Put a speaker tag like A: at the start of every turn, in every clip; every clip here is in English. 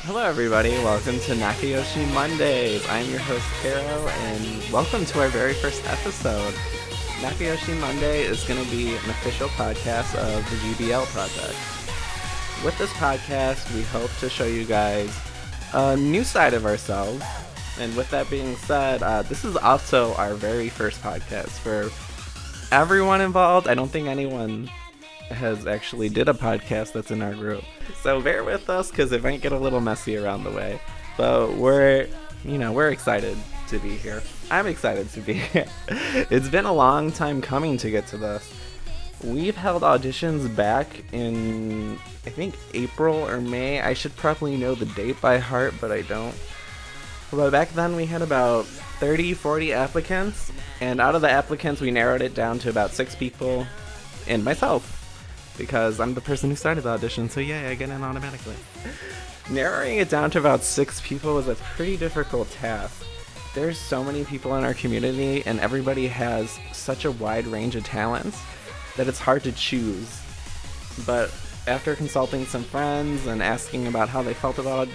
A: Hello everybody, welcome to Nakayoshi Mondays. I'm your host Kero, and welcome to our very first episode. Nakayoshi Monday is going to be an official podcast of the GBL project. With this podcast, we hope to show you guys a new side of ourselves. And with that being said, this is also our very first podcast. For everyone involved, I don't think anyone has actually did a podcast that's in our group. So bear with us because it might get a little messy around the way. But we're excited to be here. I'm excited to be here. It's been a long time coming to get to this. We've held auditions back in, I think, April or May. I should probably know the date by heart, but I don't. But back then we had about 30, 40 applicants. And out of the applicants, we narrowed it down to about 6 people and myself. Because I'm the person who started the audition, so yeah, I get in automatically. Narrowing it down to about 6 people was a pretty difficult task. There's so many people in our community, and everybody has such a wide range of talents that it's hard to choose. But after consulting some friends and asking about how they felt about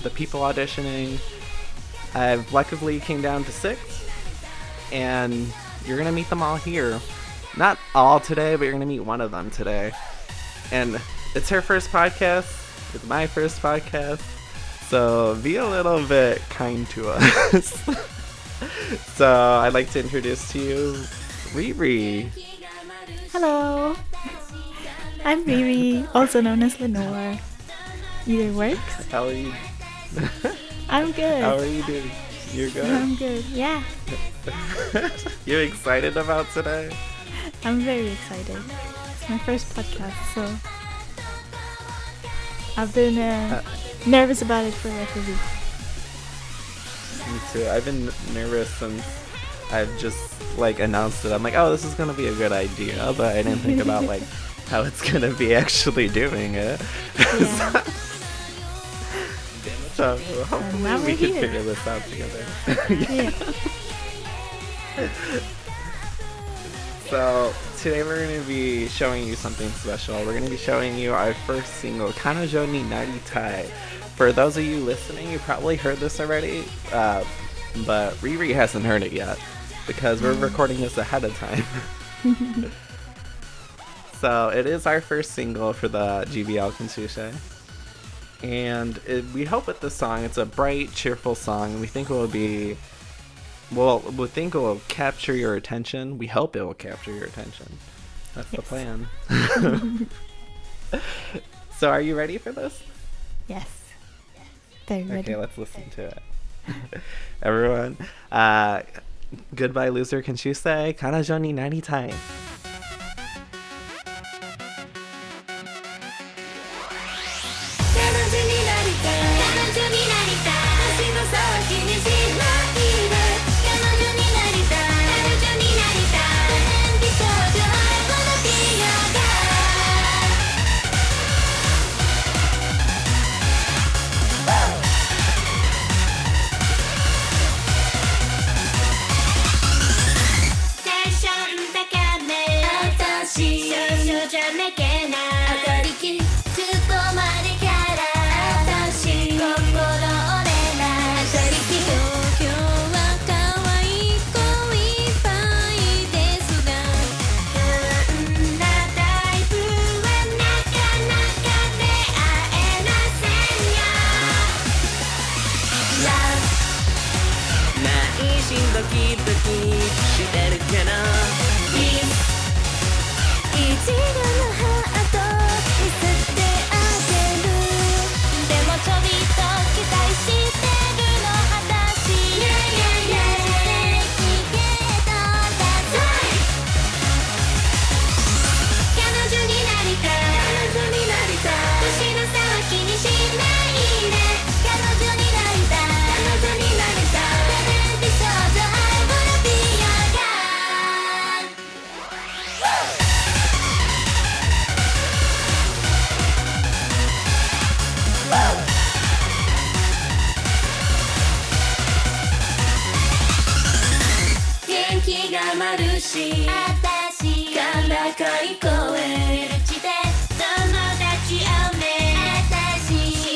A: the people auditioning, I've luckily came down to 6, and you're gonna meet them all here. Not all today, but you're gonna meet one of them today. And it's her first podcast. It's my first podcast. So be a little bit kind to us. So I'd like to introduce to you RiiRii.
B: Hello. I'm RiiRii, also known as Lenore. Either works.
A: How are you?
B: I'm good.
A: How are you doing? You're good?
B: I'm good, yeah.
A: You excited about today?
B: I'm very excited. It's my first podcast, so I've been nervous about it for like a week.
A: Me too. I've been nervous since I've just announced it. I'm like, oh, this is gonna be a good idea, but I didn't think about how it's gonna be actually doing it.
B: Yeah.
A: So hopefully we can figure this out together.
B: Yeah.
A: So today we're going to be showing you something special. We're going to be showing you our first single, Kanojo ni Naritai. For those of you listening, you probably heard this already, but RiiRii hasn't heard it yet because we're recording this ahead of time. So it is our first single for the GBL Kansushe. And we hope with this song, it's a bright, cheerful song, and we think it will be... Well, we think it will capture your attention. We hope it will capture your attention. That's the plan. So are you ready for this?
B: Yes. Very ready.
A: Okay, let's listen to it. Everyone, goodbye loser Kansusei, Kanojo ni Naritai.
C: 「シ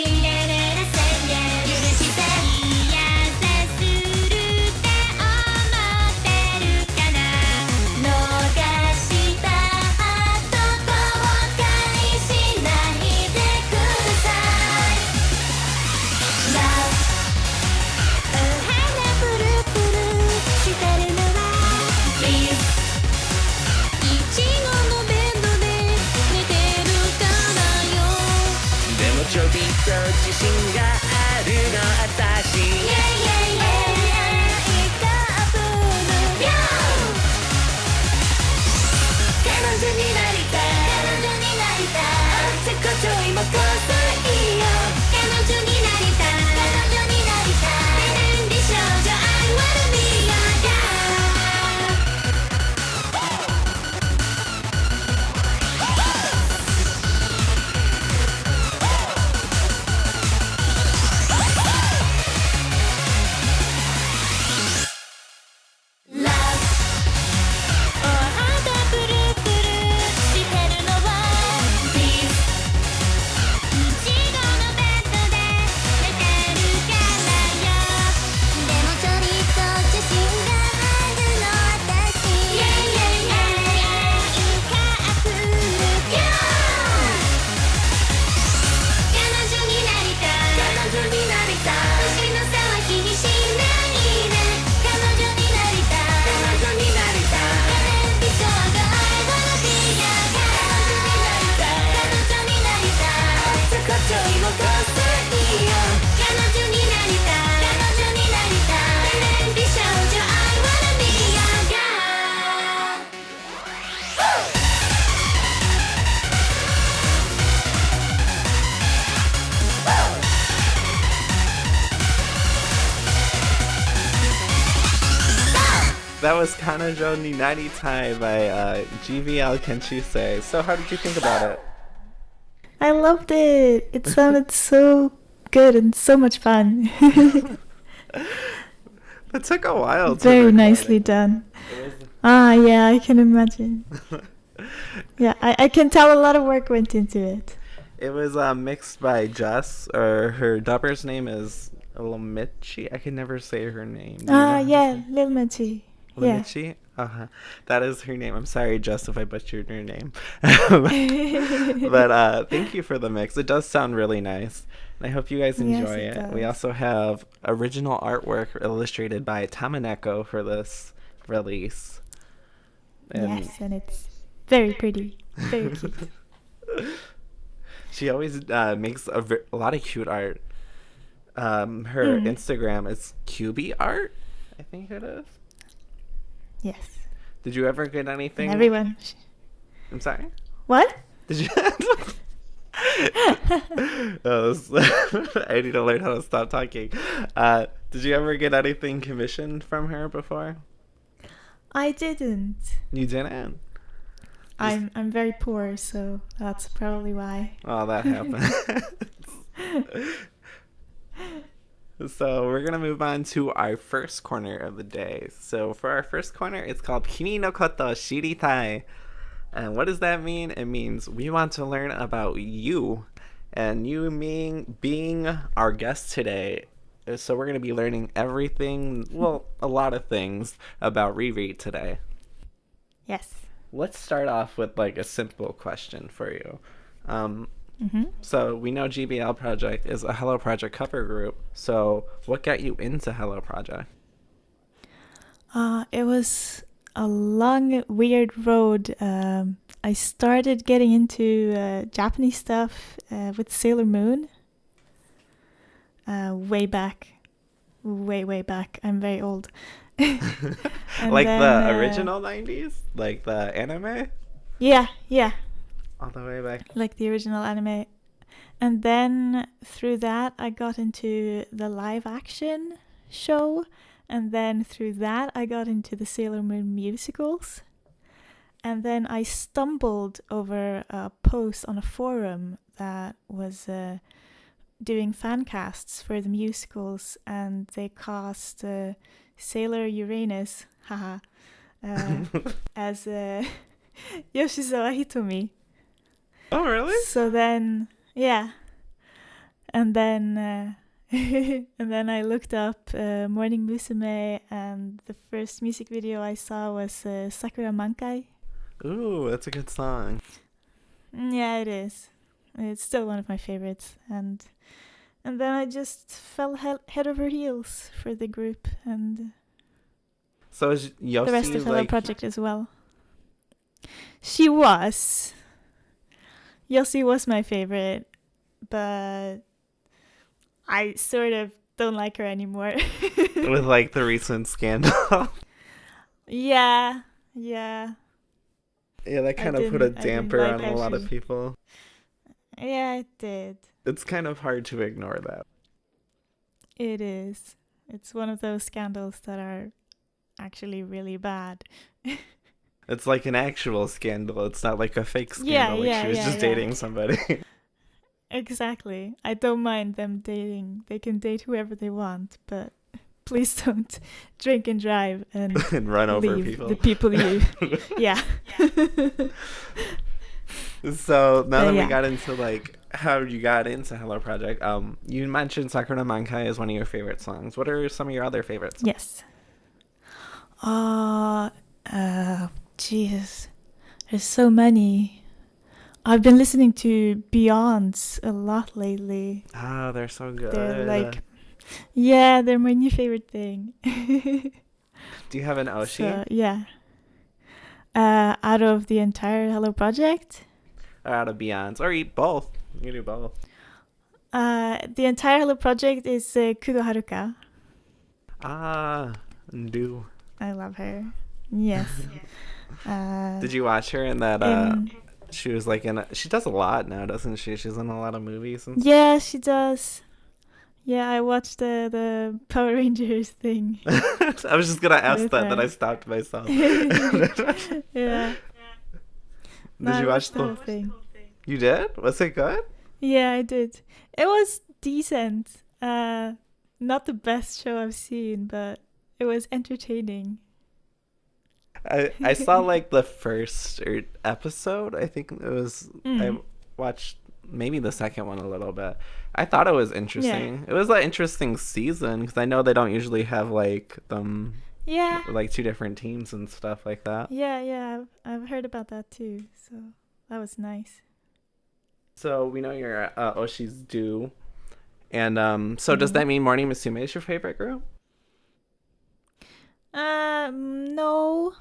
C: ンデレラ戦自信があるの私彼女になりたいあっちこちょいもこそいいよ彼女になりたい美少女 I wanna be your
A: That was Kanajo ni Naritai by GVL Kenshusei. So how did you think about it?
B: I loved it. It sounded so good and so much fun.
A: It took a while to
B: Very
A: record
B: nicely
A: it.
B: done. Yeah, I can imagine. Yeah, I can tell a lot of work went into it.
A: It was mixed by Jess, or her dubber's name is Limichi. I can never say her name.
B: Yeah, Lil Michi. Yeah.
A: Limichi? That is her name. I'm sorry, Jess, if I butchered your name. But thank you for the mix. It does sound really nice. And I hope you guys enjoy
B: Yes, it does.
A: We also have original artwork illustrated by Tamaneko for this release. And
B: Yes, and it's very pretty. Very cute.
A: she always makes a lot of cute art. Her Instagram is QB Art, I think it is.
B: Yes.
A: Did you ever get anything?
B: And everyone.
A: I'm sorry?
B: What?
A: Did you? I need to learn how to stop talking. Did you ever get anything commissioned from her before?
B: I didn't.
A: You didn't?
B: I'm very poor, so that's probably why.
A: Oh, that happened. So we're going to move on to our first corner of the day. So for our first corner, it's called Kimi no koto shiritai. And what does that mean? It means we want to learn about you. And you being our guest today. So we're going to be learning everything, well, a lot of things about RiiRii today.
B: Yes.
A: Let's start off with like a simple question for you. So we know GBL Project is a Hello Project cover group. So what got you into Hello Project?
B: It was a long, weird road. I started getting into Japanese stuff with Sailor Moon. Way back. Way back. I'm very old.
A: Like then, the original 90s? Like the anime?
B: Yeah.
A: All the way back.
B: Like the original anime. And then through that, I got into the live action show. And then through that, I got into the Sailor Moon musicals. And then I stumbled over a post on a forum that was doing fan casts for the musicals. And they cast Sailor Uranus, as Yoshizawa Hitomi.
A: Oh, really?
B: So then, yeah. And then and then I looked up Morning Musume, and the first music video I saw was Sakura Mankai.
A: Ooh, that's a good song.
B: Yeah, it is. It's still one of my favorites. And then I just fell head over heels for the group, and
A: so is Yoshi
B: the rest of Hello
A: like...
B: Project as well. She was. Yoshi was my favorite, but I sort of don't like her anymore.
A: With like the recent scandal.
B: Yeah.
A: Yeah, that kind of put a damper on a lot of people.
B: Yeah, it did.
A: It's kind of hard to ignore that.
B: It is. It's one of those scandals that are actually really bad.
A: It's like an actual scandal. It's not like a fake scandal. She was just dating somebody.
B: Exactly. I don't mind them dating. They can date whoever they want, but please don't drink and drive and,
A: and run over
B: leave
A: people.
B: The people you... Yeah.
A: So now that we got into like how you got into Hello Project, you mentioned Sakura no Mankai is one of your favorite songs. What are some of your other favorites?
B: Yes. Jesus. There's so many. I've been listening to Beyonds a lot lately.
A: Oh, they're so good.
B: They're like, yeah, they're my new favorite thing.
A: Do you have an Oshi?
B: So, yeah. Out of the entire Hello Project?
A: Or out of Beyonds? Or eat both. You can do both.
B: The entire Hello Project is Kudo Haruka.
A: Do.
B: I love her. Yes.
A: Did you watch her in that... she was like in... she does a lot now, doesn't she? She's in a lot of movies and stuff.
B: Yeah, she does. Yeah, I watched the Power Rangers thing.
A: I was just going to ask that, then I stopped myself.
B: Yeah.
A: Did you watch
B: the whole thing?
A: You did? Was it good?
B: Yeah, I did. It was decent. Not the best show I've seen, but it was entertaining.
A: I saw like the first episode. I think it was... I watched maybe the second one a little bit. I thought it was interesting. Yeah. It was an interesting season because I know they don't usually have like them...
B: Yeah.
A: Like two different teams and stuff like that.
B: Yeah. I've heard about that too. So that was nice.
A: So we know your Oshi's due. And so does that mean Morning Musume is your favorite group?
B: No.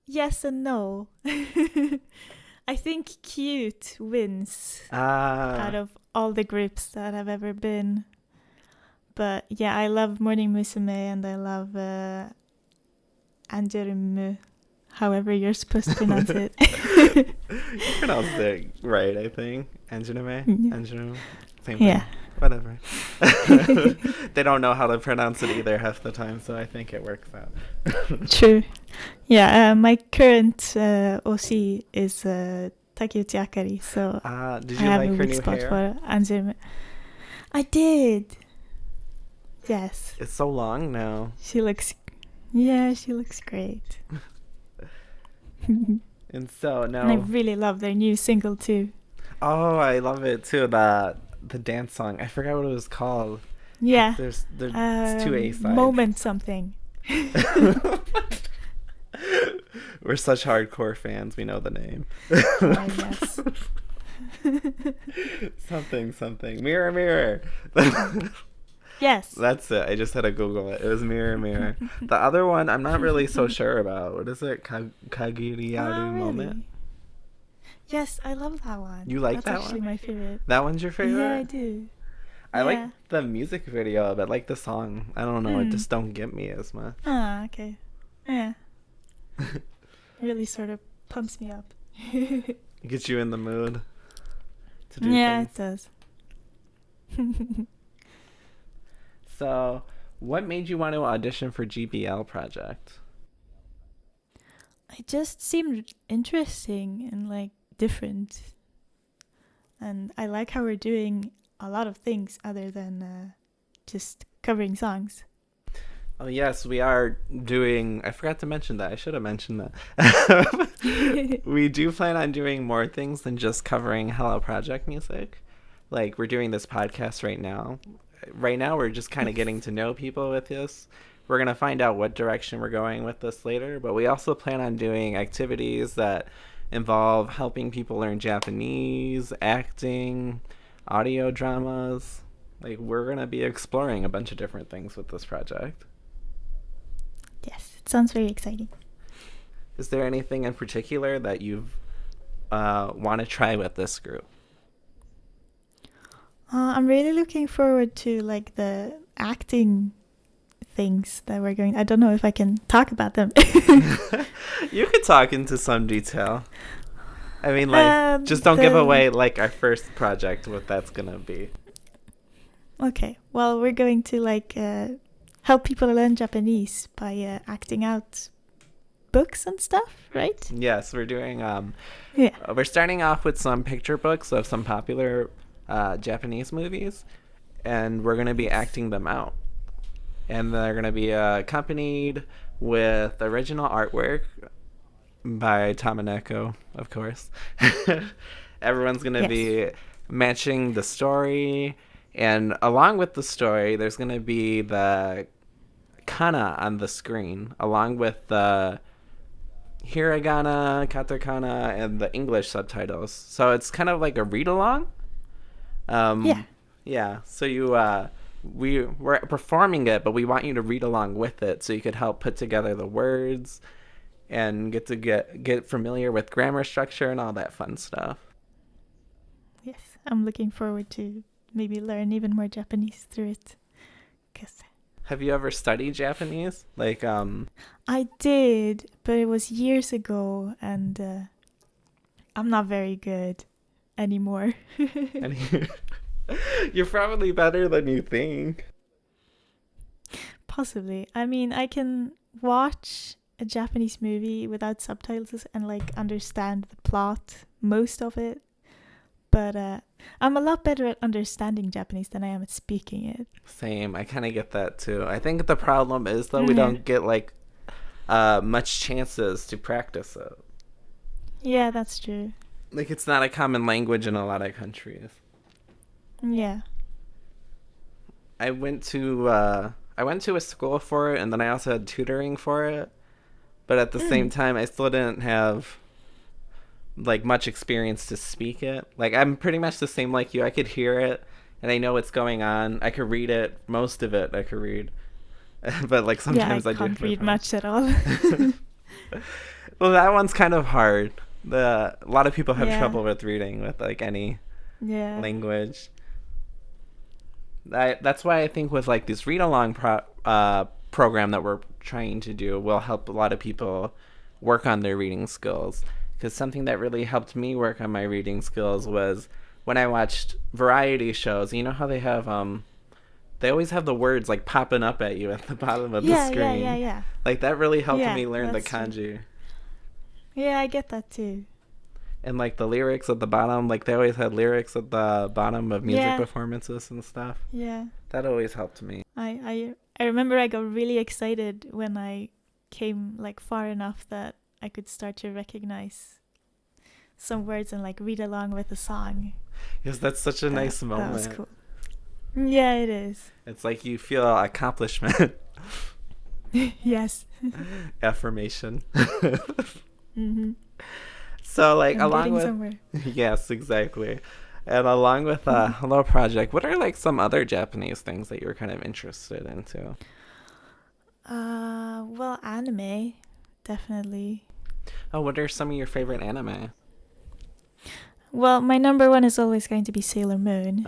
B: Yes and no. I think Cute wins out of all the groups that have ever been. But yeah, I love Morning Musume and I love Angerumu, however you're supposed to pronounce it.
A: You pronounced it right, I think. Angerumu?
B: Yeah.
A: Angerumu? Same thing. Yeah. Whatever. They don't know how to pronounce it either half the time, so I think it works out.
B: True. Yeah, my current OC is Takeuchi Akari, so
A: did you like her new hair?
B: For Anjum. I did. Yes.
A: It's so long now.
B: She looks great.
A: And so now...
B: And I really love their new single too.
A: Oh, I love it too. The dance song. I forgot what it was called.
B: Yeah.
A: There's two A-sides.
B: Moment something.
A: We're such hardcore fans. We know the name.
B: Yes.
A: something. Mirror, mirror.
B: Yes.
A: That's it. I just had to Google it. It was Mirror, Mirror. The other one, I'm not really so sure about. What is it? Kagiriaru Moment?
B: Yes, I love that one.
A: You like that one?
B: That's actually my favorite.
A: That one's your favorite?
B: Yeah, I do.
A: I like the music video, but like the song. I don't know. It just don't get me as much.
B: Ah, okay. Yeah. Really sort of pumps me up.
A: Gets you in the mood to do things.
B: It does.
A: So, what made you want to audition for GBL project?
B: It just seemed interesting and like different. And I like how we're doing a lot of things other than just covering songs.
A: Oh, yes, we are doing... I forgot to mention that. I should have mentioned that. We do plan on doing more things than just covering Hello Project music. Like, we're doing this podcast right now. Right now, we're just kind of getting to know people with this. We're going to find out what direction we're going with this later. But we also plan on doing activities that involve helping people learn Japanese, acting, audio dramas. Like, we're going to be exploring a bunch of different things with this project.
B: Yes, it sounds very exciting.
A: Is there anything in particular that you want to try with this group?
B: I'm really looking forward to like the acting things that we're going. I don't know if I can talk about them.
A: You could talk into some detail. I mean, like, just don't give away like our first project, what that's gonna be.
B: Okay, well, we're going to like help people learn Japanese by acting out books and stuff, right?
A: Yes, we're doing.
B: Yeah.
A: We're starting off with some picture books of some popular Japanese movies, and we're gonna be acting them out, and they're gonna be accompanied with original artwork by Tamaneko, of course. Everyone's gonna be matching the story. And along with the story, there's going to be the kana on the screen, along with the hiragana, katakana, and the English subtitles. So it's kind of like a read-along. Yeah. So we're performing it, but we want you to read along with it, so you could help put together the words and get familiar with grammar structure and all that fun stuff.
B: Yes, I'm looking forward to maybe learn even more Japanese through it.
A: Have you ever studied Japanese? Like,
B: I did, but it was years ago, and I'm not very good anymore.
A: You're probably better than you think.
B: Possibly. I mean, I can watch a Japanese movie without subtitles and like understand the plot, most of it. But I'm a lot better at understanding Japanese than I am at speaking it.
A: Same. I kind of get that too. I think the problem is though we don't get like much chances to practice it.
B: Yeah, that's true.
A: Like it's not a common language in a lot of countries.
B: Yeah.
A: I went to a school for it, and then I also had tutoring for it. But at the same time, I still didn't have like much experience to speak it. Like I'm pretty much the same like you. I could hear it and I know what's going on. I could read it. Most of it I could read. But like sometimes I
B: can't read much at all.
A: Well, that one's kind of hard. A lot of people have trouble with reading with like any language. That's why I think with like this read along program that we're trying to do will help a lot of people work on their reading skills. Because something that really helped me work on my reading skills was when I watched variety shows. You know how they have they always have the words like popping up at you at the bottom of the screen.
B: Yeah.
A: Like that really helped me learn the kanji.
B: Yeah, I get that too.
A: And like the lyrics at the bottom, like they always had lyrics at the bottom of music performances and stuff.
B: Yeah.
A: That always helped me.
B: I remember I got really excited when I came like far enough that I could start to recognize some words and like read along with the song.
A: Yes, that's such a nice moment.
B: That was cool. Yeah, it is.
A: It's like you feel accomplishment.
B: Yes.
A: Affirmation. So like
B: I'm
A: along with
B: somewhere.
A: Yes, exactly. And along with Hello Project, what are like some other Japanese things that you're kind of interested into?
B: Well, anime, definitely.
A: Oh, what are some of your favorite anime?
B: Well, my number one is always going to be Sailor Moon.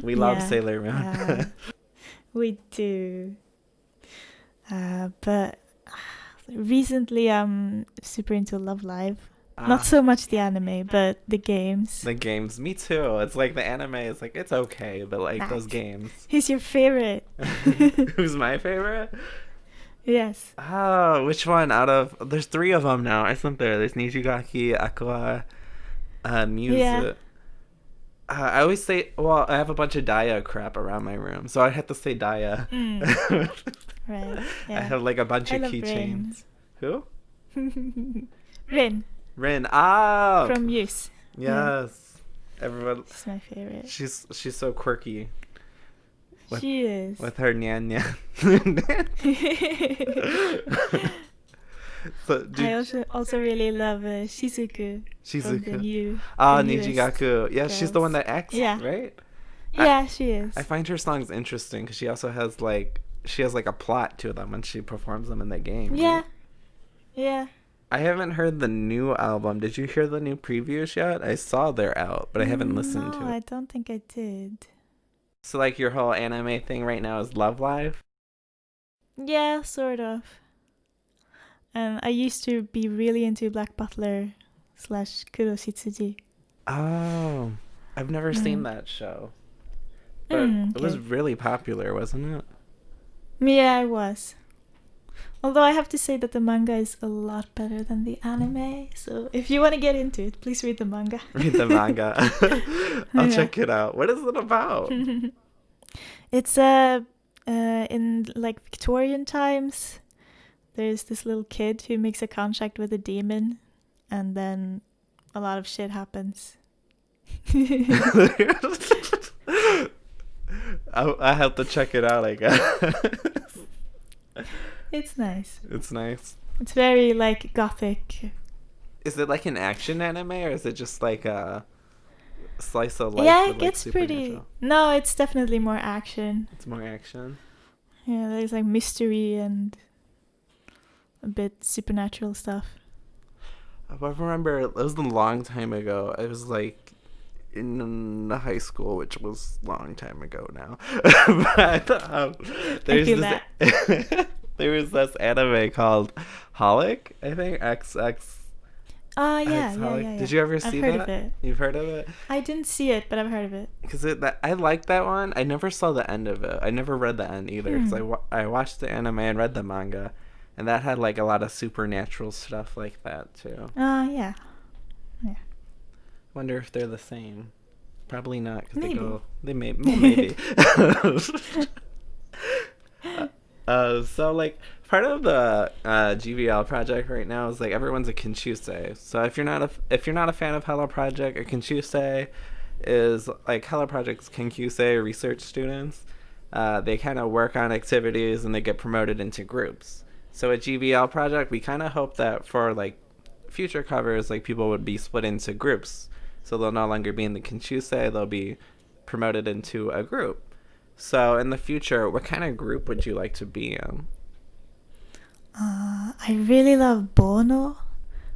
A: We love Sailor Moon.
B: We do. But recently I'm super into Love Live. Not so much the anime, but the games.
A: The games, me too. It's like the anime is like, it's okay, but like those games.
B: Who's your favorite?
A: Who's my favorite?
B: Yes.
A: Oh, which one out of... There's 3 of them now, isn't there? There's Nijigaki, Aqua, Muse. Yeah. I always say... Well, I have a bunch of Daya crap around my room, so I have to say Daya.
B: Right, yeah.
A: I have like a bunch of keychains. Who?
B: Rin.
A: Rin. Ah!
B: From Muse.
A: Yes. Everyone...
B: She's my favorite.
A: She's so quirky.
B: She is.
A: With her nyan nyan.
B: I also really love Shizuku. From the new,
A: Nijigaku. Yeah, she's the one that acts, right?
B: Yeah, she is.
A: I find her songs interesting because she also has like a plot to them when she performs them in the game.
B: Yeah.
A: Right?
B: Yeah.
A: I haven't heard the new album. Did you hear the new previews yet? I saw they're out, but I haven't listened to
B: No,
A: it.
B: I don't think I did.
A: So like your whole anime thing right now is Love Live?
B: Yeah, sort of. And I used to be really into Black Butler / Kuro Shitsuji.
A: Oh, I've never seen that show. But it was really popular, wasn't it?
B: Yeah, it was. Although I have to say that the manga is a lot better than the anime. So if you want to get into it, please read the manga.
A: Read the manga. I'll check it out. What is it about?
B: It's in like Victorian times. There's this little kid who makes a contract with a demon, and then a lot of shit happens.
A: I have to check it out, I guess.
B: It's nice.
A: It's nice.
B: It's very like gothic.
A: Is it like an action anime, or is it just like a slice of life?
B: Yeah,
A: with,
B: it gets
A: like,
B: pretty.
A: supernatural?
B: No, it's definitely more action.
A: It's more action.
B: Yeah, there's like mystery and a bit supernatural stuff.
A: I remember it was a long time ago. I was like in high school, which was a long time ago now. But there's
B: feel
A: this there was this anime called Holic, I think. XX.
B: Yeah.
A: Did you ever see
B: I've heard
A: that?
B: of it.
A: You've heard of it?
B: I didn't see it, but I've heard of it.
A: Because I liked that one. I never saw the end of it. I never read the end either. Because I watched the anime and read the manga. And that had like a lot of supernatural stuff like that too.
B: Yeah.
A: Wonder if they're the same. Probably not. Cause
B: Maybe.
A: They may. Well, maybe. So like part of the GVL project right now is like everyone's a Kinshusei. So if you're not a fan of Hello Project, a Kinshusei is like Hello Project's Kinshusei research students. They kind of work on activities and they get promoted into groups. So at GVL project, we kind of hope that for like future covers, like people would be split into groups. So they'll no longer be in the Kinshusei, they'll be promoted into a group. So in the future, what kind of group would you like to be in?
B: I really love Bono.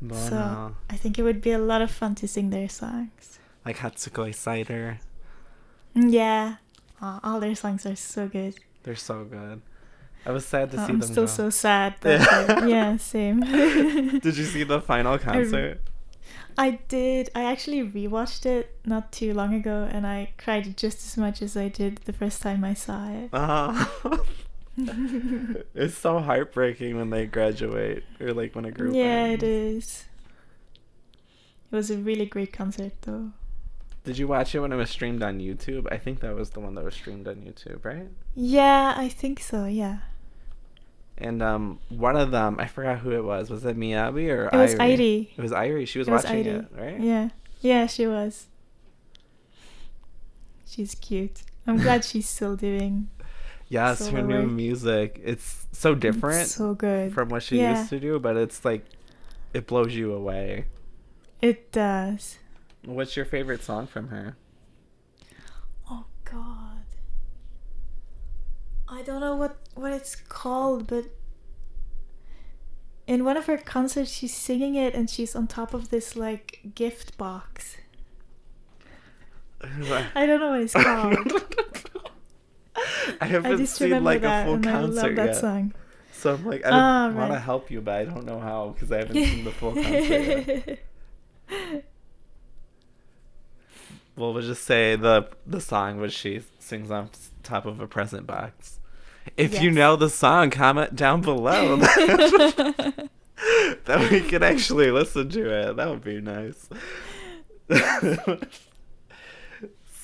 A: Bono.
B: So I think it would be a lot of fun to sing their songs.
A: Like Hatsukoi Cider.
B: Yeah. All their songs are so good.
A: They're so good. I was sad to see
B: I'm
A: them
B: still
A: go.
B: so sad. That yeah, same.
A: Did you see the final concert?
B: I did. I actually rewatched it not too long ago, and I cried just as much as I did the first time I saw it.
A: It's so heartbreaking when they graduate, or like when a group
B: Yeah,
A: ends.
B: it is. It was a really great concert, though.
A: Did you watch it when it was streamed on YouTube? I think that was the one that was streamed on YouTube, right?
B: Yeah, I think so, yeah.
A: And one of them, I forgot who it was. Was it Miyabi or
B: It was
A: Airi?
B: Airi.
A: It was Airi. She was
B: It was
A: watching
B: Airi.
A: it, right?
B: Yeah. Yeah, she was. She's cute. I'm glad she's still doing
A: Yes, her
B: solo
A: new
B: work.
A: music. It's so different
B: It's so good.
A: from what she used to do, but it's like, it blows you away.
B: It does.
A: What's your favorite song from her?
B: Oh, God. I don't know what it's called, but in one of her concerts she's singing it and she's on top of this like gift box. I don't know what it's called.
A: I haven't
B: just
A: seen
B: remember
A: like
B: that,
A: a full
B: and
A: concert
B: I love that
A: yet.
B: song.
A: So I'm like, I want to
B: right.
A: help you, but I don't know how because I haven't seen the full concert yet. Well, we'll just say the song which she sings on top of a present box. If you
B: Yes.
A: know the song, comment down below. That we can actually listen to it. That would be nice.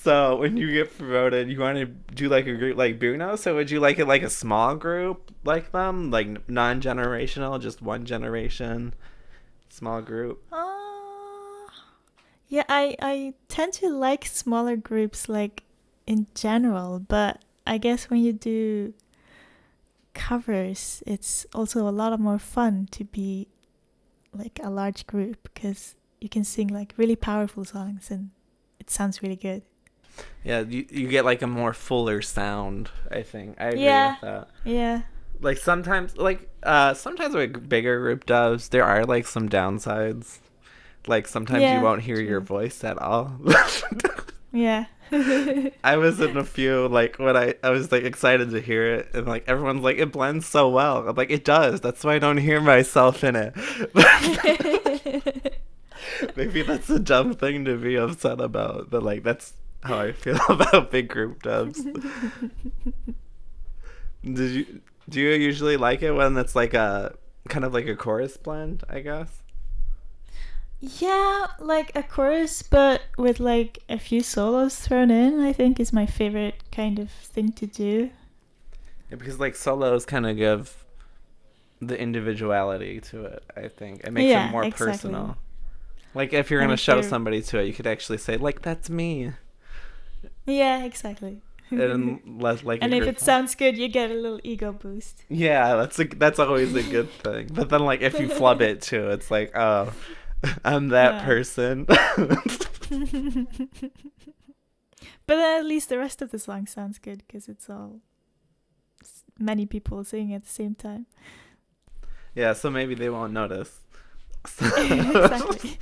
A: So when you get promoted, you want to do like a group like Bruno? So would you like it like a small group like them? Like non-generational, just one generation, small group?
B: Yeah, I tend to like smaller groups like in general, but I guess when you do covers, it's also a lot more fun to be like a large group because you can sing like really powerful songs and it sounds really good.
A: Yeah, you get like a more fuller sound, I think. I agree
B: Yeah.
A: with that.
B: Yeah.
A: Like sometimes sometimes with bigger group dubs there are like some downsides. Like sometimes you
B: Yeah,
A: won't hear your
B: true.
A: voice at all.
B: Yeah.
A: I was in a few like when I was like excited to hear it, and like everyone's like it blends so well. I'm like it does. That's why I don't hear myself in it. Maybe that's a dumb thing to be upset about, but like that's how I feel about big group dubs. Did you do you usually like it when it's like a kind of like a chorus blend, I guess?
B: Yeah, like a chorus, but with like a few solos thrown in, I think is my favorite kind of thing to do.
A: Yeah, because like solos kind of give the individuality to it, I think. It makes it
B: Yeah,
A: more
B: exactly.
A: personal. Like if you're
B: And
A: gonna
B: if
A: show
B: they're
A: somebody to it, you could actually say like that's me,
B: yeah, exactly.
A: and less like a
B: And if
A: group.
B: it sounds good, you get a little ego boost.
A: Yeah, that's always a good thing. But then like if you flub it too, it's like oh, I'm that
B: Yeah.
A: person.
B: But then at least the rest of the song sounds good because it's all many people singing at the same time.
A: Yeah, so maybe they won't notice.
B: Exactly.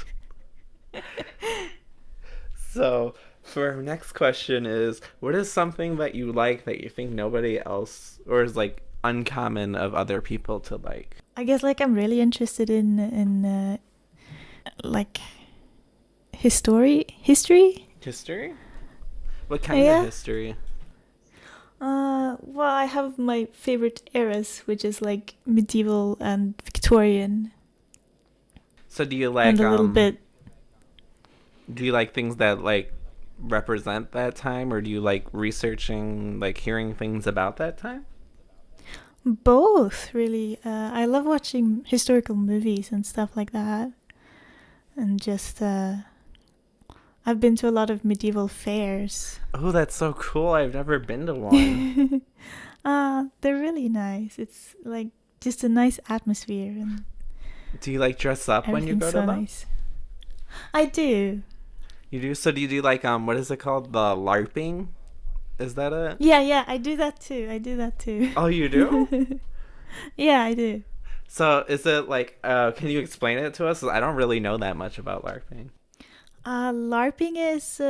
A: So, for our next question is, what is something that you like that you think nobody else, or is like uncommon of other people to like?
B: I guess like I'm really interested in like history.
A: History? What kind
B: Yeah.
A: of history?
B: Well, I have my favorite eras, which is like medieval and Victorian,
A: So do you like
B: and a little bit.
A: do you like things that like represent that time, or do you like researching, like hearing things about that time?
B: Both, really. I love watching historical movies and stuff like that. And just, I've been to a lot of medieval fairs.
A: Oh, that's so cool. I've never been to one.
B: They're really nice. It's like just a nice atmosphere and
A: Do you like dress up when you
B: everything's
A: go to
B: so
A: them?
B: nice. I do.
A: You do? So do you do like what is it called? The LARPing? Is that it?
B: Yeah, I do that too.
A: Oh, you do?
B: Yeah, I do.
A: So is it like can you explain it to us? I don't really know that much about LARPing.
B: LARPing is,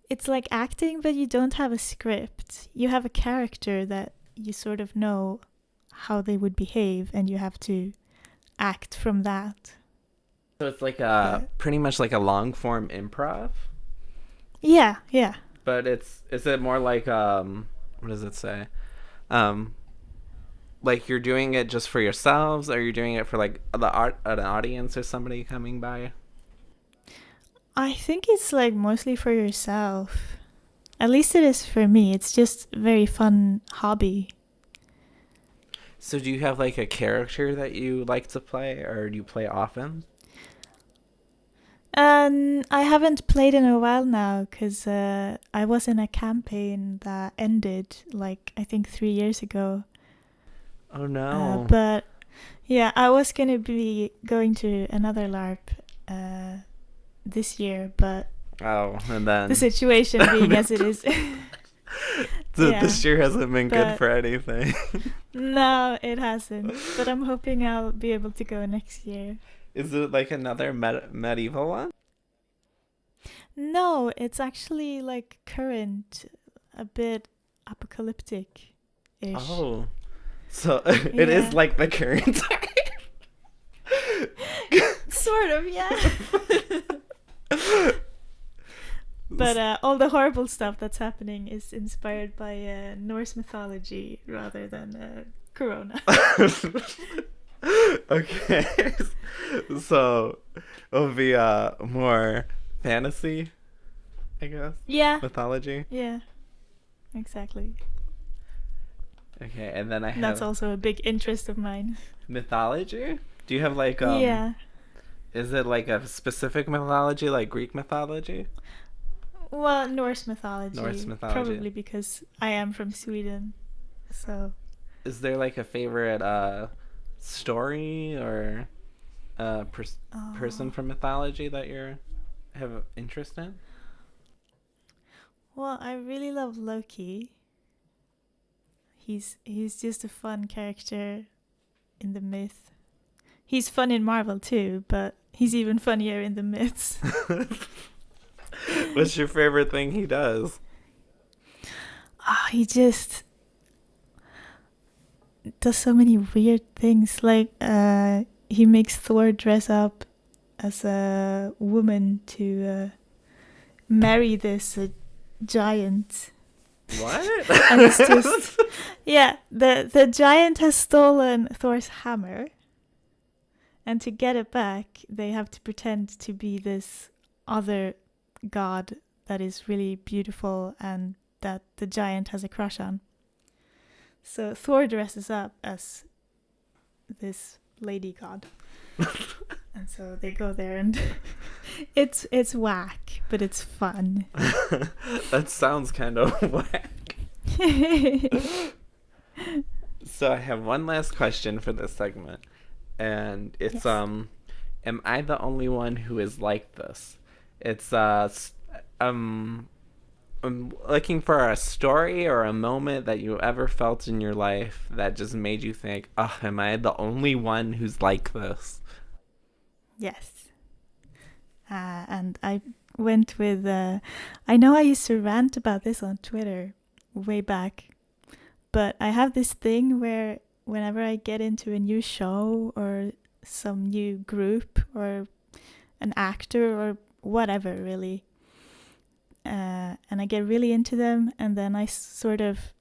B: it's like acting, but you don't have a script. You have a character that you sort of know how they would behave, and you have to act from that.
A: So it's like
B: But
A: pretty much like a long form improv,
B: yeah.
A: but is it more like what does it say? Um like you're doing it just for yourselves, or you're doing it for like an audience or somebody coming by?
B: I think it's like mostly for yourself. At least it is for me. It's just a very fun hobby.
A: So do you have like a character that you like to play, or do you play often?
B: And I haven't played in a while now because I was in a campaign that ended like I think 3 years ago.
A: Oh no.
B: But yeah, I was gonna be going to another LARP this year, but
A: Oh, and then
B: the situation being as it is, yeah,
A: this year hasn't been good
B: but-
A: for anything.
B: no, it hasn't. But I'm hoping I'll be able to go next year.
A: Is it like another medieval one?
B: No, it's actually like current, a bit apocalyptic-ish.
A: Oh, so it is
B: Yeah.
A: like the current
B: Sort of, yeah. But all the horrible stuff that's happening is inspired by Norse mythology rather than Corona.
A: Okay, so it'll be more fantasy, I guess.
B: Yeah,
A: Mythology.
B: yeah, exactly.
A: Okay, and then I have
B: That's also a big interest of mine.
A: mythology. Do you have like
B: Yeah.
A: Is it like a specific mythology, like Greek mythology?
B: Well, Norse mythology.
A: Norse mythology.
B: Probably because I am from Sweden. So.
A: Is there like a favorite story or person from mythology that you have an interest in?
B: Well, I really love Loki. he's just a fun character in the myth. He's fun in Marvel too, but he's even funnier in the myths.
A: What's your favorite thing he does?
B: He just does so many weird things. Like he makes Thor dress up as a woman to marry this giant.
A: What?
B: And it's just the giant has stolen Thor's hammer, and to get it back they have to pretend to be this other god that is really beautiful and that the giant has a crush on. So Thor dresses up as this lady god. And so they go there and it's whack, but it's fun.
A: That sounds kind of whack. So I have one last question for this segment. And it's am I the only one who is like this? It's I'm looking for a story or a moment that you ever felt in your life that just made you think, oh, am I the only one who's like this?
B: Yes. And I went with I know I used to rant about this on Twitter way back, but I have this thing where whenever I get into a new show or some new group or an actor or whatever, really, and I get really into them, and then I sort of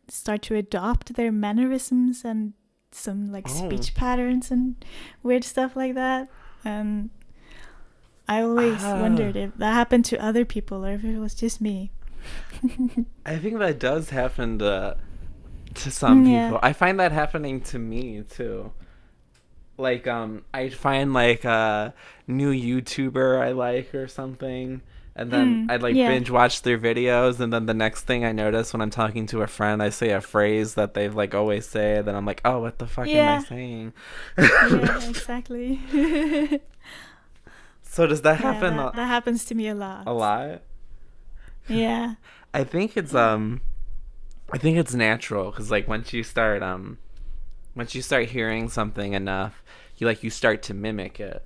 B: start to adopt their mannerisms and some like speech patterns and weird stuff like that. And I always wondered if that happened to other people or if it was just me.
A: I think that does happen to some people. I find that happening to me too. Like I find like a new YouTuber I like or something, and then I'd like binge watch their videos, and then the next thing I notice when I'm talking to a friend, I say a phrase that they've like always say, then I'm like, oh, what the fuck am I saying?
B: Yeah, exactly.
A: So does that happen?
B: That happens to me a lot.
A: A lot?
B: Yeah.
A: I think it's natural, because like once you start hearing something enough, you start to mimic it.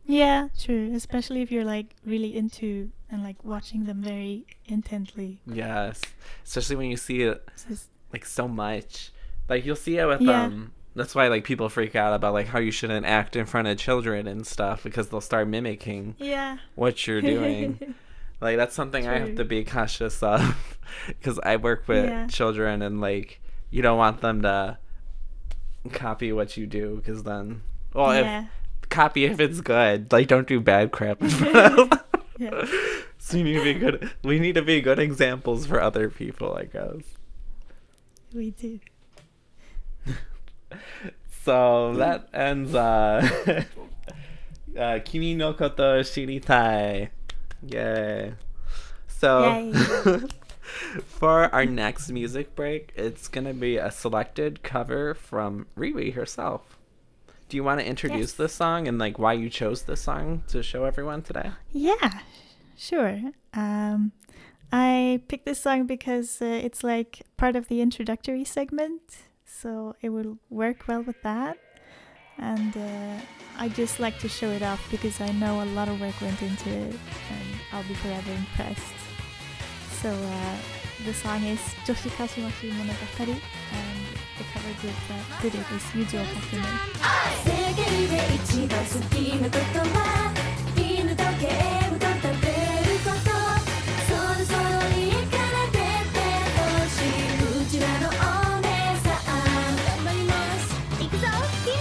B: Yeah, true. Especially if you're like really into and like watching them very intently.
A: Yes, especially when you see it like so much. Like you'll see it with that's why like people freak out about like how you shouldn't act in front of children and stuff, because they'll start mimicking what you're doing. Like that's something I have to be cautious of, because I work with children, and like you don't want them to copy what you do, because then copy if it's good, like don't do bad crap. So you need to be good. We need to be good examples for other people, I guess.
B: We do.
A: So that ends Kimi no koto shiritai. Yay. So for our next music break, it's gonna be a selected cover from RiiRii herself. Do you want to introduce this song and like why you chose this song to show everyone today? Yeah,
B: sure. I picked this song because it's like part of the introductory segment, so it will work well with that. And I just like to show it off because I know a lot of work went into it, and I'll be forever impressed. So the song is Nakayoshi Mondays, and the cover group that did it is Yuzo Kakune.
C: 世界で一番好きなことは犬時計をと食べること、そろそろ家から出てほしい、うちらのお姉さん頑張ります、行くぞキミ、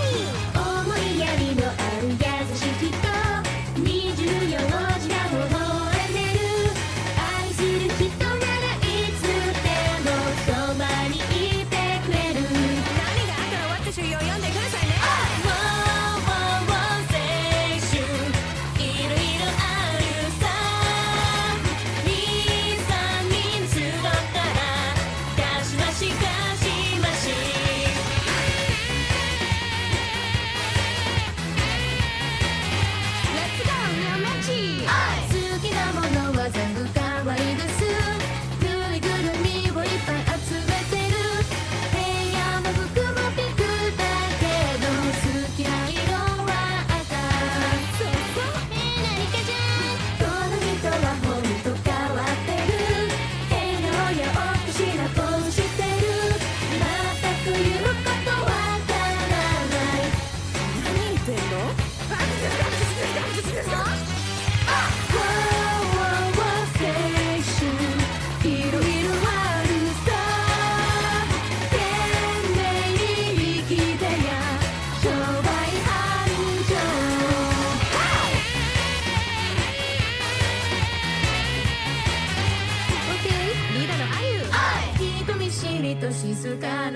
C: 思いやりのある優しい人、24時間微笑んでる、愛する人ならいつでもそばにいてくれる、何があったら私を呼んでくださいね。青春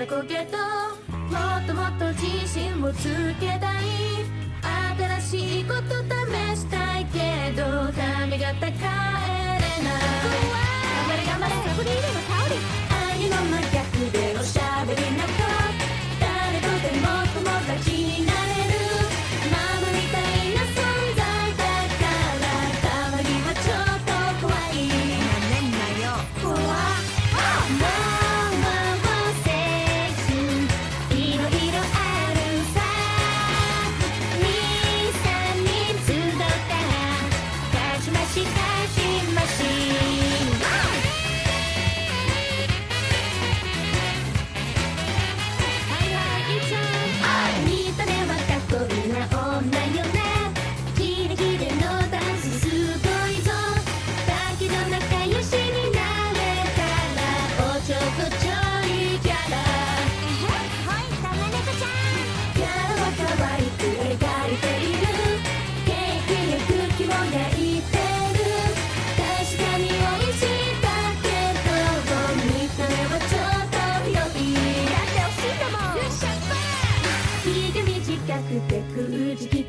C: だこうけどもっともっと自信をつけたい新しいこと試したいけど髪型変えれない頑張れ頑張れそこにいれば香りありの真逆でおしゃべりな子誰とでも友達になれるママみたいな存在だからたまにはちょっと怖いなんだよ怖い空気汚い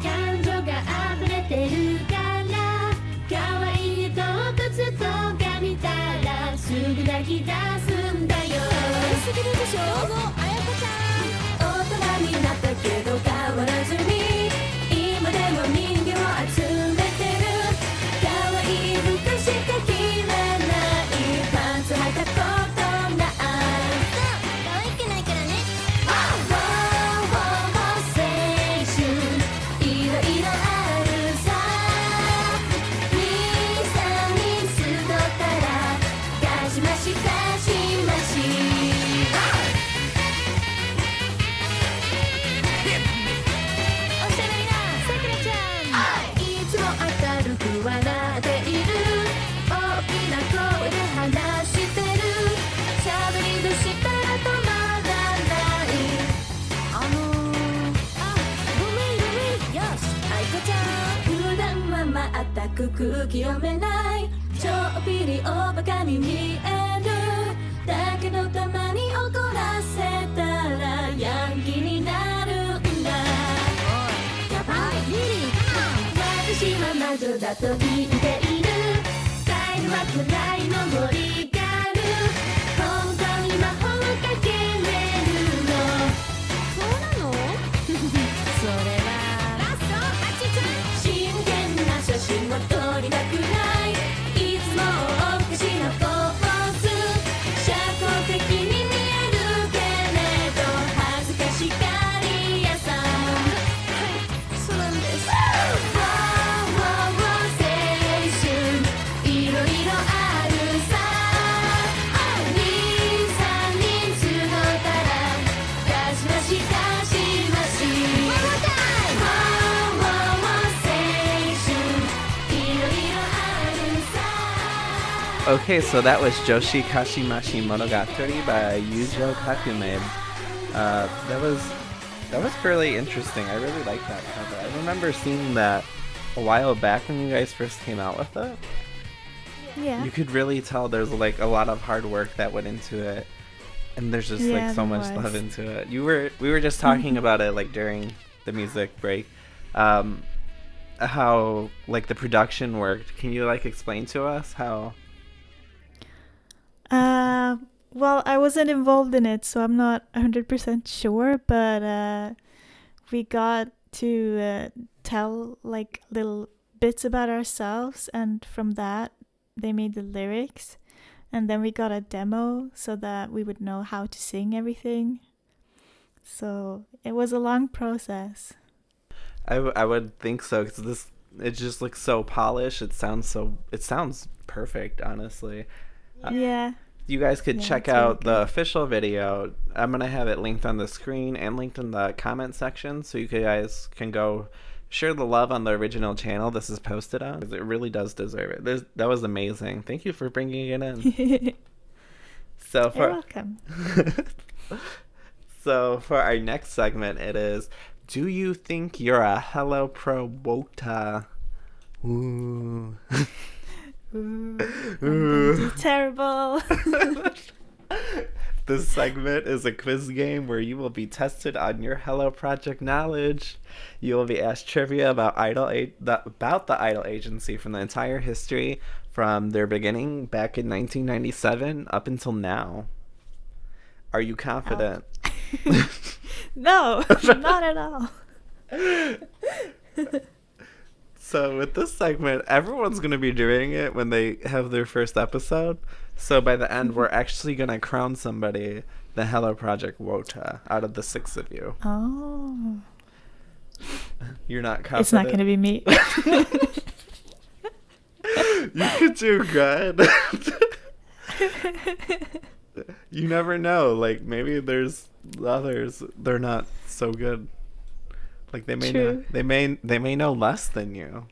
C: 感情が溢れてるから可愛い動物とか見たらすぐ泣き出すんだよすぎるでしょどうぞあやこちゃん大人になったけど変わらずに今でも人形を集めてる可愛い服しか着れないパンツ履いたことない可愛くないからね空気読めないちょっぴりおバカに見えるだけどたまに怒らせたらヤンキーになるんだやばいリリー私は魔女だと言っているカエルは暗いの森がある本当に魔法かけれるのそうなのそれはラストあちちゃん真剣な写真を撮りたくないいつもおかしなポーズ社交的に見えるけれど恥ずかしがり屋さんはいそうなんです青春いろいろあるさ2、3人集ったらガシガシガシガシ
A: Okay, so that was Joshi Kashimashi Monogatari by Yujo Kakume. That was really interesting. I really like that cover. I remember seeing that a while back when you guys first came out with it.
B: Yeah.
A: You could really tell there's like a lot of hard work that went into it, and there's just like so much love into it. We were just talking about it like during the music break, how like the production worked. Can you like explain to us how?
B: Well, I wasn't involved in it, so I'm not 100% sure, but we got to tell like little bits about ourselves, and from that they made the lyrics, and then we got a demo so that we would know how to sing everything. So it was a long process.
A: I would think so, because it just looks so polished. It sounds perfect, honestly.
B: Yeah.
A: You guys could check out the official video. I'm going to have it linked on the screen and linked in the comment section, so you guys can go share the love on the original channel this is posted on, because it really does deserve it. That was amazing. Thank you for bringing it in. You're
B: welcome.
A: So for our next segment, it is, do you think you're a Hello Pro Wota? Ooh.
B: Ooh. Terrible.
A: This segment is a quiz game where you will be tested on your Hello Project knowledge. You will be asked trivia about the Idol agency from the entire history from their beginning back in 1997 up until now. Are you confident?
B: No, not at all.
A: So with this segment, everyone's going to be doing it when they have their first episode. So by the end, we're actually going to crown somebody the Hello Project Wota out of the 6 of you.
B: Oh.
A: You're not confident?
B: It's not going to be me.
A: You could do good. You never know. Like, maybe there's others, they're not so good. Like, they may
B: True.
A: not, they may know less than you.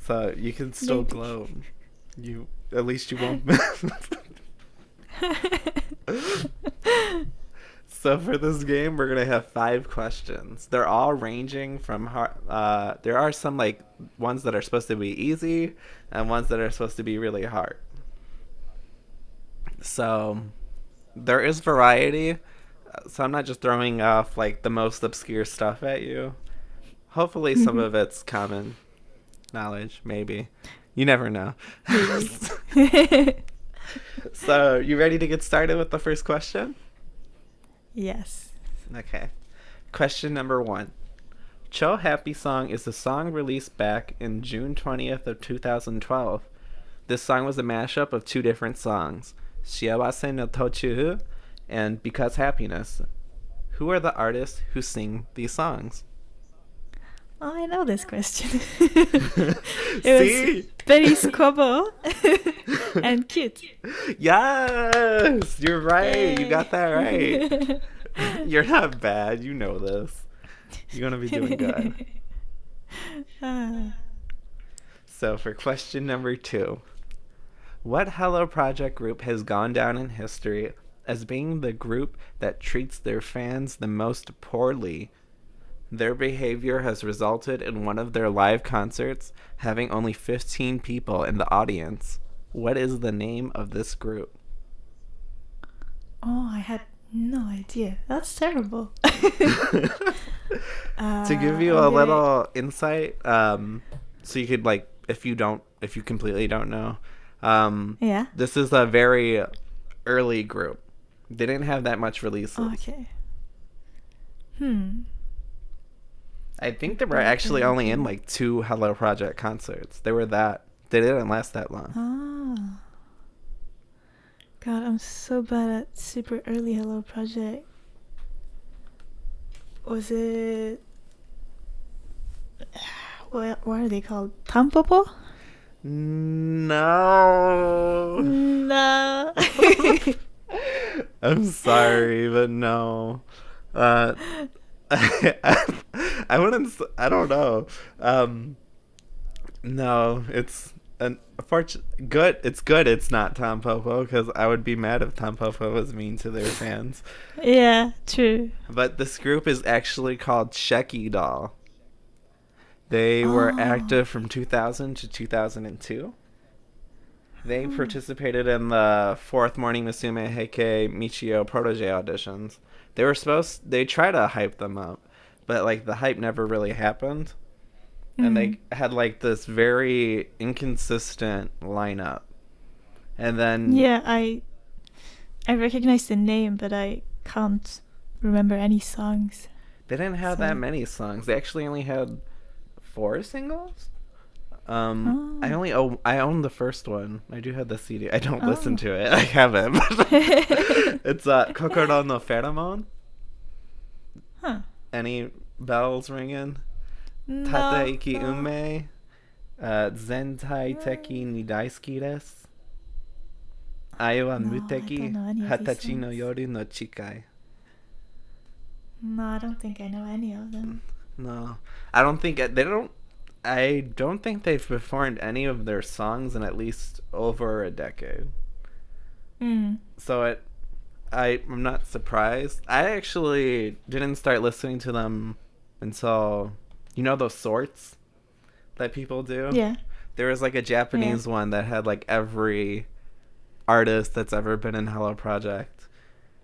A: So you can still
B: Maybe.
A: glow. At least you won't. So for this game, we're gonna have 5 questions. They're all ranging from hard. There are some like ones that are supposed to be easy, and ones that are supposed to be really hard. So there is variety. So I'm not just throwing off like the most obscure stuff at you. Hopefully some of it's common knowledge, maybe. You never know. So you ready to get started with the first question?
B: Yes.
A: Okay. Question number 1. Cho Happy Song is a song released back in June 20th of 2012. This song was a mashup of 2 different songs, Shiawase no Tochu and Because Happiness. Who are the artists who sing these songs?
B: Oh, I know this question.
A: See?
B: Was Betty's Kobo and Cute.
A: Yes! You're right. You got that right.
B: right.
A: You're not bad. You know this. You're going to be doing good. So for question number 2. What Hello Project group has gone down in history as being the group that treats their fans the most poorly? Their behavior has resulted in one of their live concerts having only 15 people in the audience. What is the name of this group?
B: Oh, I had no idea. That's terrible.
A: To give you a little insight, so you could like, if you completely don't know,
B: Yeah.
A: this is a very early group. They didn't have that much releases.
B: Okay.
A: I think they were actually only in like 2 Hello Project concerts. They didn't last that long.
B: Ah. God, I'm so bad at super early Hello Project. Was it... What are they called? Tampopo?
A: No.
B: No.
A: I'm sorry, but no. I wouldn't. I don't know. No, it's good. It's good. It's not Tom Popo, because I would be mad if Tom Popo was mean to their fans.
B: Yeah, true.
A: But this group is actually called Sheki Doll. They were active from 2000 to 2002. They participated in the 4th Morning Musume Heike Michio Protege auditions. They tried to hype them up, but like the hype never really happened. And they had like this very inconsistent lineup. And then
B: Yeah, I recognize the name, but I can't remember any songs.
A: they didn't have
B: So-
A: that many songs. They actually only had 4 singles. I own the first one. I do have the CD. I don't listen to it. I haven't. It's Kokoro no Pheromone.
B: Huh.
A: Any bells ringing?
B: No,
A: Tataiki
B: no.
A: Ume. Zentai Teki ni daisuki desu. Ai wa
B: No, I
A: muteki
B: don't know any of these
A: hatachi no
B: songs.
A: yoru no chikai.
B: No, I don't think I know any of them.
A: No. I don't think they've performed any of their songs in at least over a decade. So I'm not surprised. I actually didn't start listening to them until, you know those sorts that people do?
B: Yeah.
A: There was like a Japanese one that had like every artist that's ever been in Hello Project.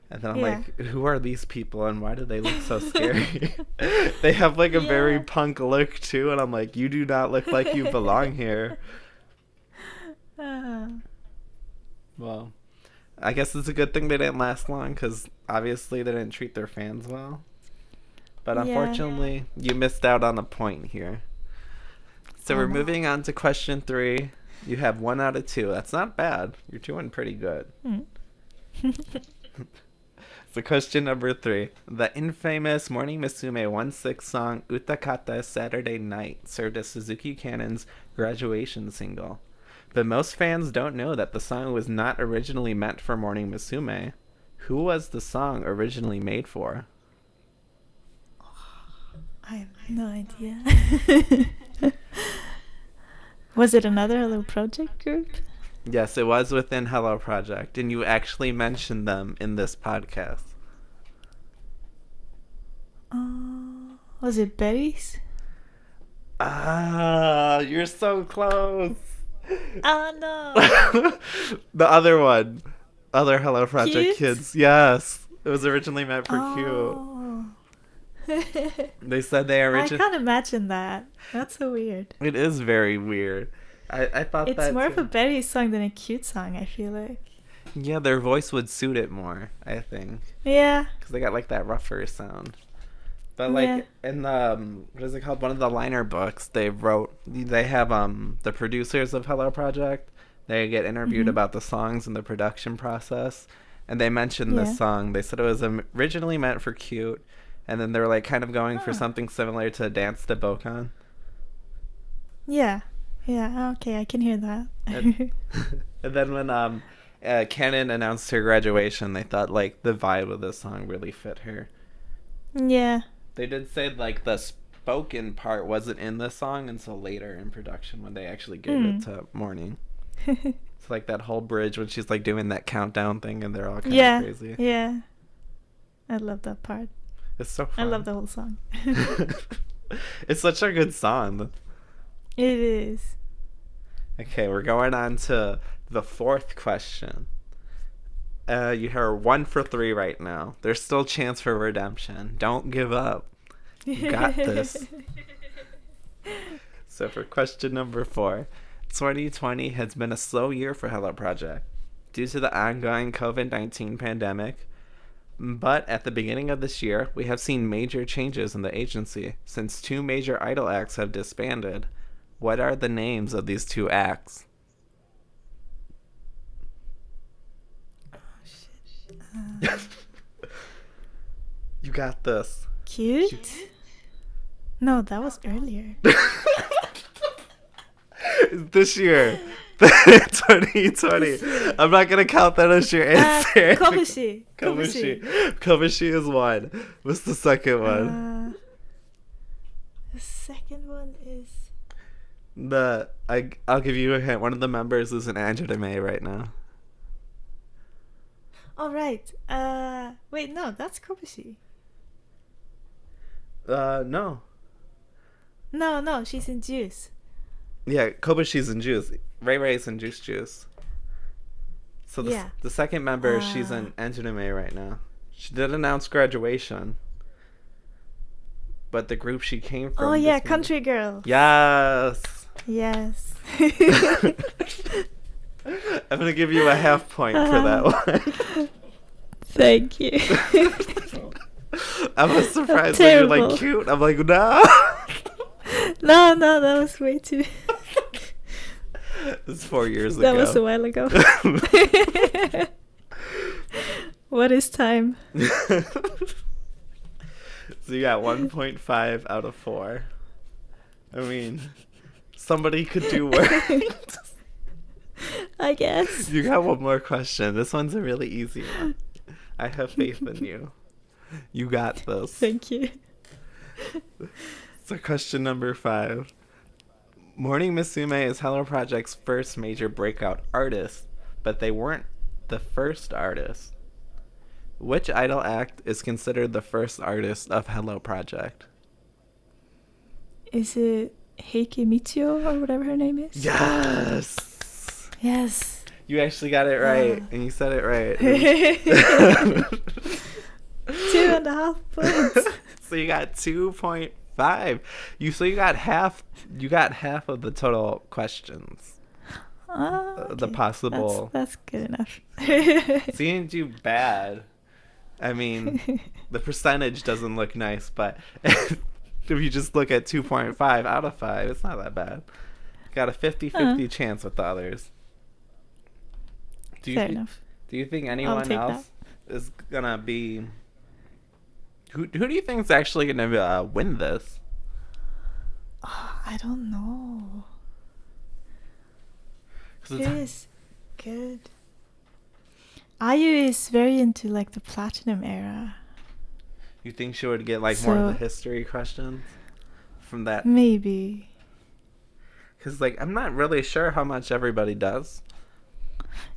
A: And then I'm
B: Yeah.
A: like, who are these people and why do they look so scary? They have like a very
B: Yeah.
A: punk look too, and I'm like, you do not look like you belong here.
B: Uh,
A: Well, I guess it's a good thing they didn't last long because obviously they didn't treat their fans well. But
B: Yeah.
A: unfortunately, you missed out on a point here. So
B: Oh,
A: we're
B: no.
A: moving on to question 3. You have 1 out of 2. That's not bad. You're doing pretty good.
B: Hmm.
A: So question number 3. The infamous Morning Musume 1/6 song Utakata Saturday Night served as Suzuki Cannon's graduation single. But most fans don't know that the song was not originally meant for Morning Musume. Who was the song originally made for?
B: I have no idea. Was it another Hello Project group?
A: Yes, it was within Hello Project, and you actually mentioned them in this podcast.
B: Was it Berries?
A: Ah, you're so close.
B: Oh no!
A: The other one. Other Hello Project
B: Cute?
A: kids. Yes. It was originally meant for
B: Oh.
A: Q. They said they
B: I
A: originally...
B: can't imagine that. That's so weird.
A: It is very weird. I thought
B: It's
A: that
B: more
A: too.
B: of a Berries song than a cute song, I feel like.
A: Yeah, their voice would suit it more, I think.
B: Yeah.
A: Because they got like that rougher sound. But like
B: Yeah.
A: in the what is it called? One of the liner books, they have the producers of Hello Project. They get interviewed
B: Mhm.
A: about the songs and the production process, and they mentioned
B: Yeah.
A: this song. They said it was originally meant for Cute, and then they were like kind of going for
B: Ah.
A: something similar to Dance to Bokan.
B: Yeah. Yeah, okay, I can hear that.
A: And, and then when Canon announced her graduation, they thought like the vibe of this song really fit her.
B: Yeah.
A: They did say like the spoken part wasn't in the song until later in production when they actually gave it to Morning. It's like that whole bridge when she's like doing that countdown thing and they're all kind
B: Yeah.
A: of crazy.
B: Yeah. I love that part.
A: It's so fun.
B: I love the whole song.
A: It's such a good song.
B: It is.
A: Okay, we're going on to the 4th question. You are 1 for 3 right now. There's still chance for redemption. Don't give up. You got this. So for question number 4, 2020 has been a slow year for Hello Project due to the ongoing COVID-19 pandemic. But at the beginning of this year, we have seen major changes in the agency since 2 major idol acts have disbanded. What are the names of these 2 acts? You got this.
B: Cute? No, that was earlier.
A: This year. 2020. I'm not going to count that as your answer.
B: Kobushi.
A: Kobushi is 1. What's the second one?
B: The second one is...
A: I'll give you a hint. One of the members is an anime right now.
B: Oh, right. Wait, no, that's Kobushi.
A: No.
B: No, she's in Juice.
A: Yeah, Kobushi's in Juice. RiiRii's in Juice. So
B: Yeah.
A: the second member, she's in anime right now. She did announce graduation. But the group she came from...
B: Oh, yeah,
A: disbanded.
B: Country Girl.
A: Yes.
B: Yes.
A: I'm gonna give you a half point for that one.
B: Thank you.
A: I was surprised when you're like
B: Terrible.
A: cute. I'm like, no.
B: No, that was way too...
A: It's 4 years
B: That
A: ago.
B: was a while ago. What is time?
A: So you got 1.5 out of 4. I mean, somebody could do worse.
B: I guess.
A: You got one more question. This one's a really easy one. I have faith in you. You got this.
B: Thank you.
A: So question number 5. Morning Musume is Hello Project's first major breakout artist, but they weren't the first artist. Which idol act is considered the first artist of Hello Project?
B: Is it Heike Michio or whatever her name is?
A: Yes!
B: Yes.
A: You actually got it right, and you said it right.
B: 2.5 points.
A: So you got 2.5. You got half. You got half of the total questions.
B: Okay.
A: The possible.
B: That's good enough.
A: So you didn't do bad. I mean, the percentage doesn't look nice, but if you just look at 2.5 out of 5, it's not that bad. Got a 50-50 chance with the others.
B: Fair enough.
A: Do you think anyone else is gonna be? Who do you think is actually gonna win this?
B: I don't know. Who is good? Ayu is very into like the platinum era.
A: You think she would get like more of the history questions from that?
B: Maybe.
A: Because like I'm not really sure how much everybody does.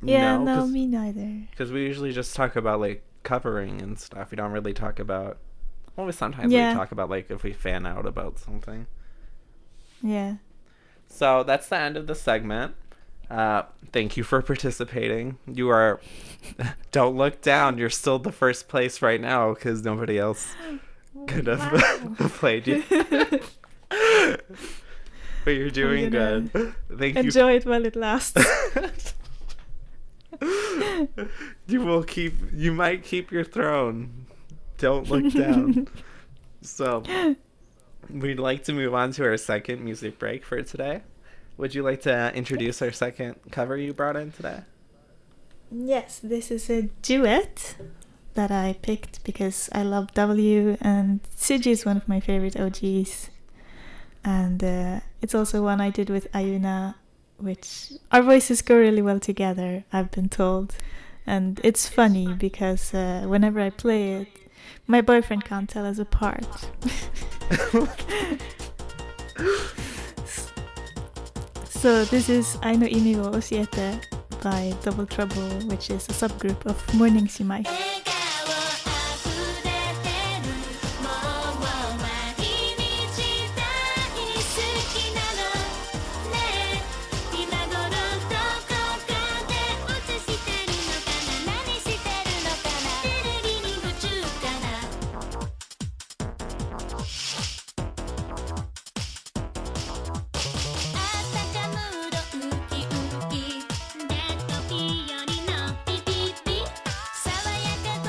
B: Yeah, no, me neither.
A: Because we usually just talk about like covering and stuff. We don't really talk about. Well, sometimes we talk about like if we fan out about something.
B: Yeah.
A: So that's the end of the segment. Thank you for participating. You are. Don't look down. You're still the first place right now because nobody else could have played you. But you're doing good. Thank you.
B: Enjoy it while it lasts.
A: You might keep your throne. Don't look down. So we'd like to move on to our second music break for today. Would you like to introduce our second cover you brought in today?
B: Yes, this is a duet that I picked because I love W, and Suji is one of my favorite OGs. And it's also one I did with Ayuna, which our voices go really well together, I've been told. And it's funny because whenever I play it, my boyfriend can't tell us apart. So this is Ai no Imi wo Oshiete by Double Trouble, which is a subgroup of Morning Shimai. 爽やか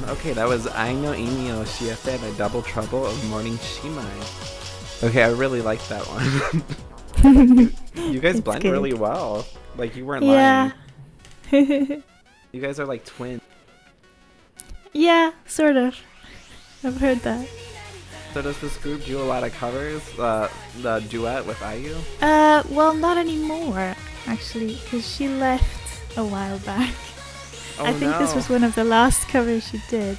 A: Okay, that was I no Inyo Shiete by Double Trouble of Morning Shimai. Okay, I really like that one. You guys
B: It's
A: blend
B: good.
A: really well. Like, you weren't
B: Yeah.
A: lying. You guys are like twins.
B: Yeah, sort of. I've heard that.
A: So does this group do a lot of covers? The duet with IU?
B: Well, not anymore, actually, because she left a while back.
A: Oh,
B: I think this
A: no.
B: was one of the last covers she did.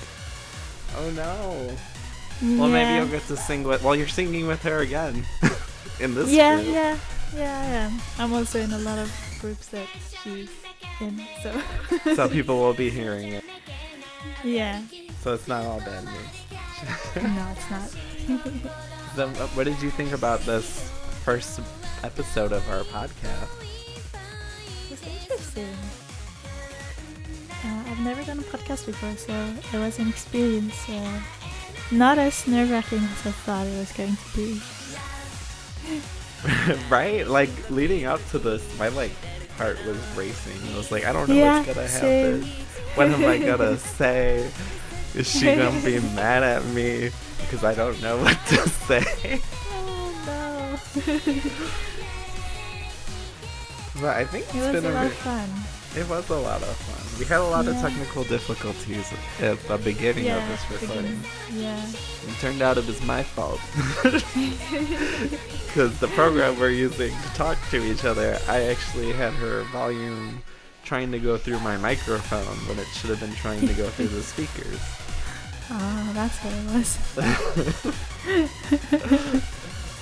A: Oh no. Well, maybe you'll get to sing with. Well, you're singing with her again in this
B: Yeah,
A: group.
B: yeah, I am. I'm also in a lot of groups that she's in, so.
A: So people will be hearing it.
B: Yeah.
A: So it's not all bad news.
B: No, it's not.
A: So, what did you think about this first episode of our podcast?
B: It's interesting. I've never done a podcast before, so it was an experience. Not as nerve-wracking as I thought it was going to be.
A: Right? Like, leading up to this, my heart was racing. I was like, I don't know
B: Yeah,
A: what's gonna
B: same.
A: happen. What am I gonna say? Is she gonna be mad at me because I don't know what to say?
B: Oh no.
A: But I think
B: It was a lot of fun.
A: It was a lot of fun. We had a lot of
B: Yeah.
A: technical difficulties at the beginning of this recording.
B: Yeah.
A: It turned out it was my fault. Because the program we're using to talk to each other, I actually had her volume trying to go through my microphone when it should have been trying to go through the speakers.
B: Oh, that's what it was.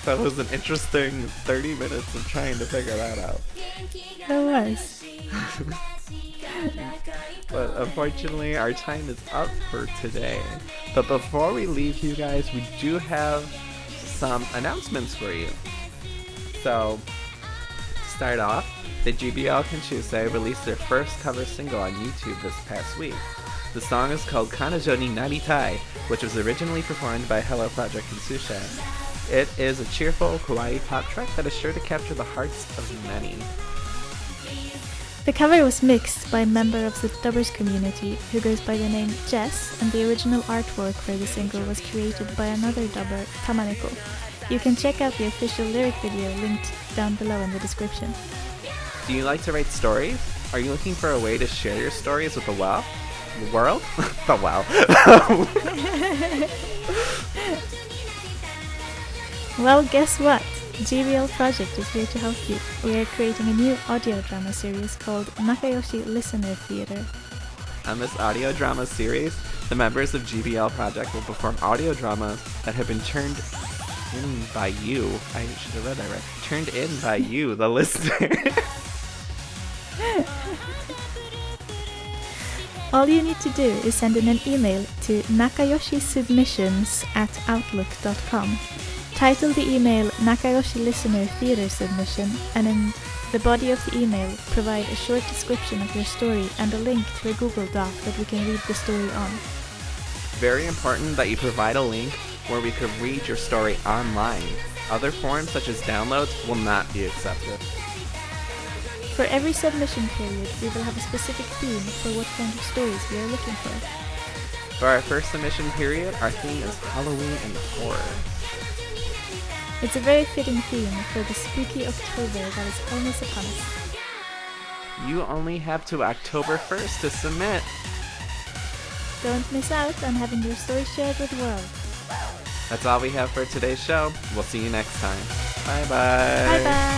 A: So it was an interesting 30 minutes of trying to figure that out.
B: It was.
A: But unfortunately, our time is up for today. But before we leave you guys, we do have some announcements for you. So, to start off, the GBL Kanshusei released their first cover single on YouTube this past week. The song is called Kanajo ni Naritai, which was originally performed by Hello Project Kanshusei. It is a cheerful, kawaii pop track that is sure to capture the hearts of many.
B: The cover was mixed by a member of the dubbers community who goes by the name Jess, and the original artwork for the single was created by another dubber, Tamaneko. You can check out the official lyric video linked down below in the description.
A: Do you like to write stories? Are you looking for a way to share your stories with the world? The wow.
B: Well, guess what? GBL Project is here to help you. We are creating a new audio drama series called Nakayoshi Listener Theater.
A: On this audio drama series, the members of GBL Project will perform audio dramas that have been turned in by you. I should have read that right. Turned in by you, the listener.
B: All you need to do is send in an email to nakayoshi.submissions@outlook.com. Title the email Nakayoshi Listener Theater Submission, and in the body of the email, provide a short description of your story and a link to a Google Doc that we can read the story on.
A: Very important that you provide a link where we could read your story online. Other forms such as downloads will not be accepted.
B: For every submission period, we will have a specific theme for what kind of stories we are looking for.
A: For our first submission period, our theme is Halloween and horror.
B: It's a very fitting theme for the spooky October that is almost upon us.
A: You only have to October 1st to submit.
B: Don't miss out on having your story shared with the world.
A: That's all we have for today's show. We'll see you next time. Bye bye.
B: Bye bye!